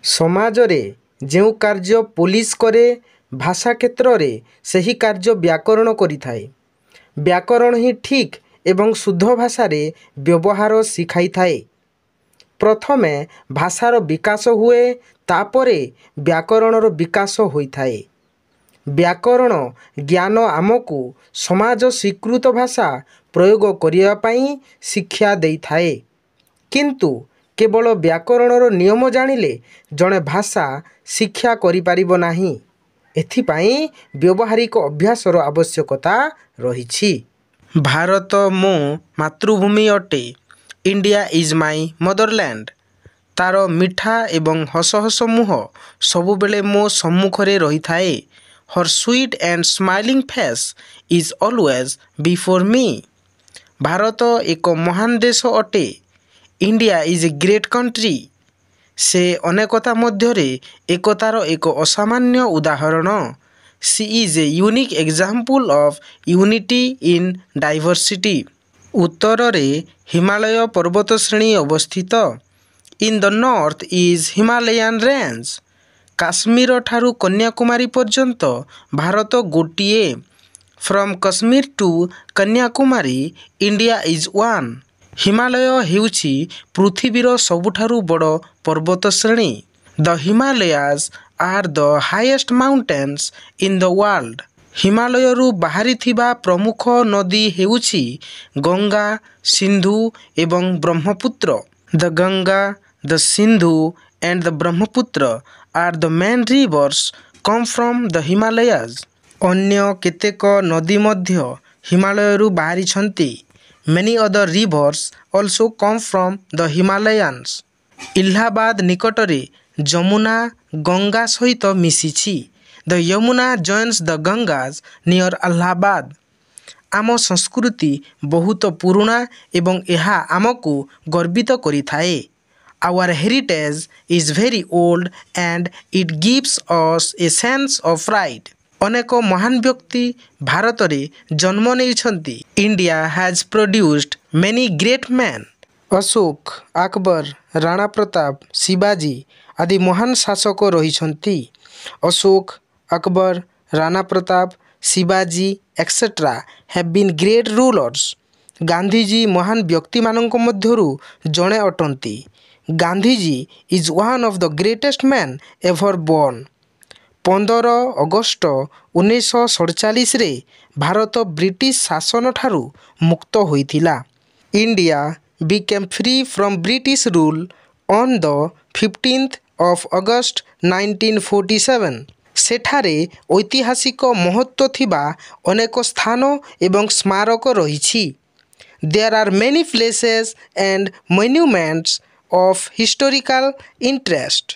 ସମାଜରେ ଯେଉଁ କାର୍ଯ୍ୟ ପୋଲିସ କରେ ଭାଷା କ୍ଷେତ୍ରରେ ସେହି କାର୍ଯ୍ୟ ବ୍ୟାକରଣ କରିଥାଏ। ବ୍ୟାକରଣ ହିଁ ଠିକ୍ ଏବଂ ଶୁଦ୍ଧ ଭାଷାରେ ବ୍ୟବହାର ଶିଖାଇଥାଏ। ପ୍ରଥମେ ଭାଷାର ବିକାଶ ହୁଏ, ତାପରେ ବ୍ୟାକରଣର ବିକାଶ ହୋଇଥାଏ। ବ୍ୟାକରଣ ଜ୍ଞାନ ଆମକୁ ସମାଜ ସ୍ୱୀକୃତ ଭାଷା ପ୍ରୟୋଗ କରିବା ପାଇଁ ଶିକ୍ଷା ଦେଇଥାଏ। କିନ୍ତୁ କେବଳ ବ୍ୟାକରଣର ନିୟମ ଜାଣିଲେ ଜଣେ ଭାଷା ଶିକ୍ଷା କରିପାରିବ ନାହିଁ। ଏଥିପାଇଁ ବ୍ୟବହାରିକ ଅଭ୍ୟାସର ଆବଶ୍ୟକତା ରହିଛି। ଭାରତ ମୋ ମାତୃଭୂମି ଅଟେ। ଇଣ୍ଡିଆ ଇଜ୍ ମାଇ ମଦରଲ୍ୟାଣ୍ଡ। ତା'ର ମିଠା ଏବଂ ହସ ହସ ମୁହଁ ସବୁବେଳେ ମୋ ସମ୍ମୁଖରେ ରହିଥାଏ। Her sweet and smiling face is always before me. Bharat ଏକ ମହାନ ଦେଶ ଅଟେ। India is a great country. ସେ ଅନେକତା ମଧ୍ୟରେ ଏକତାର ଏକ ଅସାମାନ୍ୟ ଉଦାହରଣ। She is a unique example of unity in diversity. ଉତ୍ତରରେ ହିମାଳୟ ପର୍ବତଶ୍ରେଣୀ ଅବସ୍ଥିତ। In the north is Himalayan range. Kashmir ଠାରୁ କନ୍ୟାକୁମାରୀ ପର୍ଯ୍ୟନ୍ତ ଭାରତ ଗୋଟିଏ। From Kashmir to Kanyakumari India is one. Himalaya ହେଉଛି ପୃଥିବୀର ସବୁଠାରୁ ବଡ଼ ପର୍ବତ ଶ୍ରେଣୀ। ଦ ହିମାଲୟାଜ୍ are the highest mountains in the world. ହିମାଳୟରୁ ବାହାରିଥିବା ପ୍ରମୁଖ ନଦୀ ହେଉଛି ଗଙ୍ଗା, ସିନ୍ଧୁ ଏବଂ Brahmaputra. The Ganga, the Sindhu and the Brahmaputra are the main rivers come from the Himalayas. ଅନ୍ୟ କେତେକ ନଦୀ ମଧ୍ୟ ହିମାଳୟରୁ ବାହାରିଛନ୍ତି। Many other rivers also come from the Himalayans. Allahabad ନିକଟରେ ଯମୁନା ଗଙ୍ଗା ସହିତ ମିଶିଛି। The Yamuna joins the Gangas near Allahabad. ଆମ ସଂସ୍କୃତି ବହୁତ ପୁରୁଣା ଏବଂ ଏହା ଆମକୁ ଗର୍ବିତ କରିଥାଏ। Our heritage is very old and it gives us a sense of pride. ଅନେକ ମହାନ ବ୍ୟକ୍ତି ଭାରତରେ ଜନ୍ମ ନେଇଛନ୍ତି। India has produced many great man. Ashok, Akbar, Rana Pratap, ଶିବାଜୀ ଆଦି ମହାନ ଶାସକ ରହିଛନ୍ତି। ଅଶୋକ, ଆକବର, ରାଣା ପ୍ରତାପ, ଶିବାଜୀ etcetera have been great rulers. Gandhiji ମହାନ ବ୍ୟକ୍ତିମାନଙ୍କ ମଧ୍ୟରୁ ଜଣେ ଅଟନ୍ତି। Gandhiji is one of the greatest man ever born. 15 ଅଗଷ୍ଟ 1947ରେ ଭାରତ ବ୍ରିଟିଶ ଶାସନଠାରୁ ମୁକ୍ତ ହୋଇଥିଲା। India became free from British rule on the 15th of August 1947। ସେଠାରେ ଐତିହାସିକ ମହତ୍ତ୍ୱ ଥିବା ଅନେକ ସ୍ଥାନ ଏବଂ ସ୍ମାରକ ରହିଛି। There are many places and monuments of historical interest.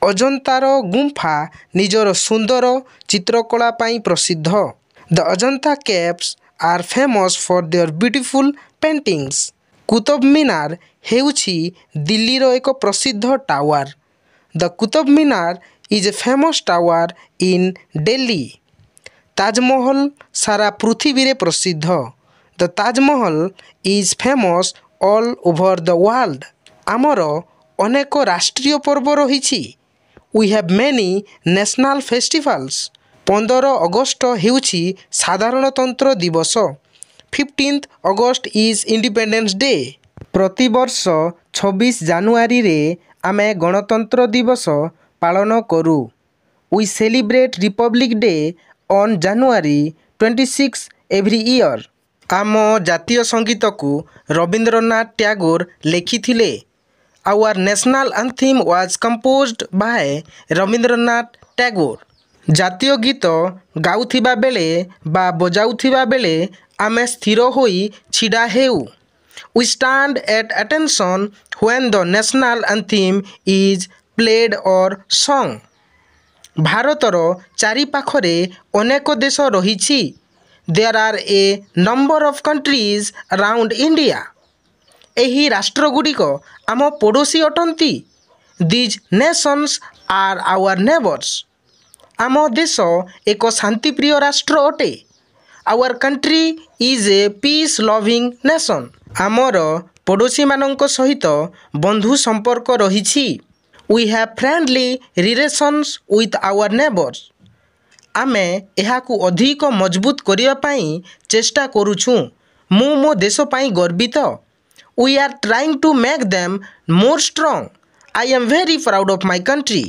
ଅଜନ୍ତାର ଗୁମ୍ଫା ନିଜର ସୁନ୍ଦର ଚିତ୍ରକଳା ପାଇଁ ପ୍ରସିଦ୍ଧ। The Ajanta caves are famous for their beautiful paintings. Qutub Minar ହେଉଛି ଦିଲ୍ଲୀର ଏକ ପ୍ରସିଦ୍ଧ tower. The Qutub Minar is a famous tower in Delhi. Taj Mahal ସାରା ପୃଥିବୀରେ ପ୍ରସିଦ୍ଧ। The Taj Mahal is famous all over the world. ଆମର ଅନେକ ରାଷ୍ଟ୍ରୀୟ ପର୍ବ ରହିଛି। We have many national festivals. 15 August ହେଉଛି ସାଧାରଣତନ୍ତ୍ର ଦିବସ। 15th August is independence day. ପ୍ରତିବର୍ଷ 26 ଜାନୁଆରୀରେ ଆମେ ଗଣତନ୍ତ୍ର ଦିବସ ପାଳନ କରୁ। We celebrate republic day on January 26 every year. ଆମ ଜାତୀୟ ସଙ୍ଗୀତକୁ ରବୀନ୍ଦ୍ରନାଥ ଟ୍ୟାଗୋର ଲେଖିଥିଲେ। Our national anthem was composed by Rabindranath Tagore. ଜାତୀୟ ଗୀତ ଗାଉଥିବା ବେଳେ ବା ବଜାଉଥିବା ବେଳେ ଆମେ ସ୍ଥିର ହୋଇ ଛିଡ଼ା ହେଉ। We stand at attention when the national anthem is played or sung. ଭାରତର ଚାରିପାଖରେ ଅନେକ ଦେଶ ରହିଛି। There are a number of countries around India. ଏହି ରାଷ୍ଟ୍ରଗୁଡ଼ିକ ଆମ ପଡ଼ୋଶୀ ଅଟନ୍ତି। These nations are our neighbours. ଆମ ଦେଶ ଏକ ଶାନ୍ତିପ୍ରିୟ ରାଷ୍ଟ୍ର ଅଟେ। Our country is a peace loving nation. ଆମର ପଡ଼ୋଶୀମାନଙ୍କ ସହିତ ବନ୍ଧୁ ସମ୍ପର୍କ ରହିଛି। We have friendly relations with our neighbours. आमे एहाकु अधिक मजबूत करिया पाई चेष्टा करूछु। मु मो देश पाई गर्वित। We are trying to make them more strong. I am very proud of my country.